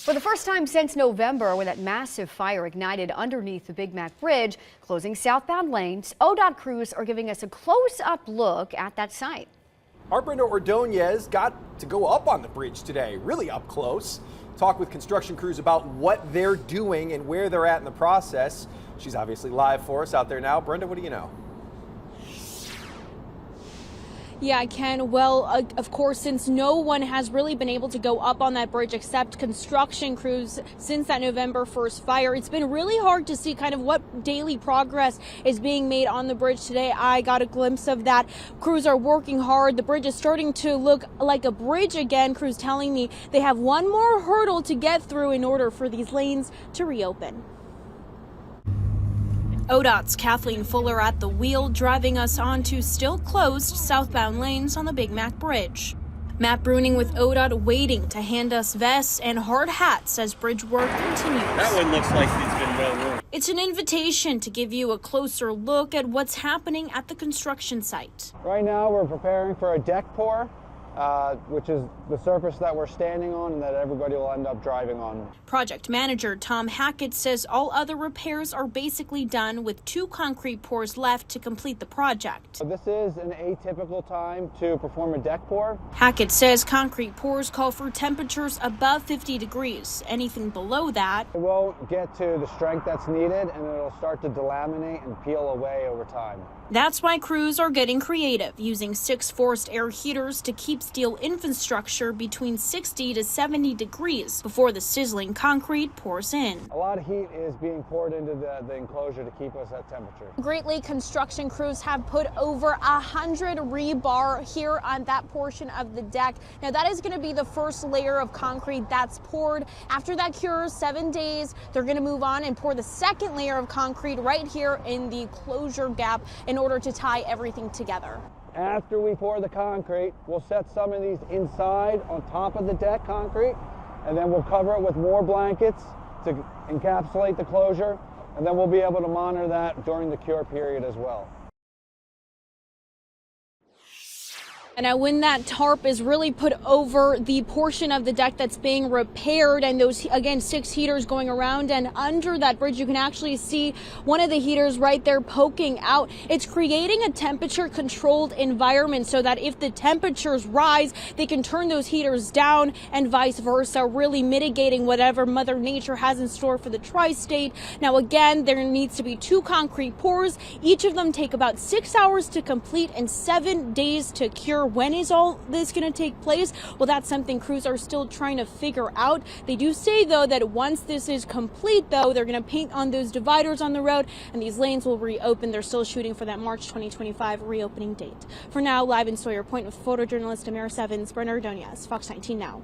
For the first time since November, when that massive fire ignited underneath the Big Mac Bridge, closing southbound lanes, ODOT crews are giving us a close-up look at that site. Our Brenda Ordonez got to go up on the bridge today, really up close. Talk with construction crews about what they're doing and where they're at in the process. She's obviously live for us out there now. Brenda, what do you know? Yeah, Ken. Well, of course, since no one has really been able to go up on that bridge except construction crews since that November 1st fire, it's been really hard to see kind of what daily progress is being made on the bridge today. I got a glimpse of that. Crews are working hard. The bridge is starting to look like a bridge again. Crews telling me they have one more hurdle to get through in order for these lanes to reopen. ODOT's Kathleen Fuller at the wheel, driving us onto still closed southbound lanes on the Big Mac Bridge. Matt Bruning with ODOT waiting to hand us vests and hard hats as bridge work continues. That one looks like it's been well worn. It's an invitation to give you a closer look at what's happening at the construction site. Right now we're preparing for a deck pour, which is the surface that we're standing on and that everybody will end up driving on. Project manager Tom Hackett says all other repairs are basically done, with 2 concrete pours left to complete the project. So this is an atypical time to perform a deck pour. Hackett says concrete pours call for temperatures above 50 degrees. Anything below that, It won't get to the strength that's needed and it'll start to delaminate and peel away over time. That's why crews are getting creative, using 6 forced air heaters to keep steel infrastructure between 60 to 70 degrees before the sizzling concrete pours in. A lot of heat is being poured into the enclosure to keep us at temperature. Great Lake construction crews have put over 100 rebar here on that portion of the deck. Now that is going to be the first layer of concrete that's poured. After that cures 7 days, they're going to move on and pour the second layer of concrete right here in the closure gap in order to tie everything together. After we pour the concrete, we'll set some of these inside on top of the deck concrete, and then we'll cover it with more blankets to encapsulate the closure, and then we'll be able to monitor that during the cure period as well. And now when that tarp is really put over the portion of the deck that's being repaired, and those, again, 6 heaters going around and under that bridge, you can actually see one of the heaters right there poking out. It's creating a temperature controlled environment so that if the temperatures rise, they can turn those heaters down and vice versa, really mitigating whatever Mother Nature has in store for the tri-state. Now again, there needs to be 2 concrete pours. Each of them take about 6 hours to complete and 7 days to cure. When is all this going to take place? Well, that's something crews are still trying to figure out. They do say, though, that once this is complete, though, they're going to paint on those dividers on the road and these lanes will reopen. They're still shooting for that March 2025 reopening date. For now, live in Sawyer Point with photojournalist Amira Sevens, Brenda Ordonez, Fox 19 Now.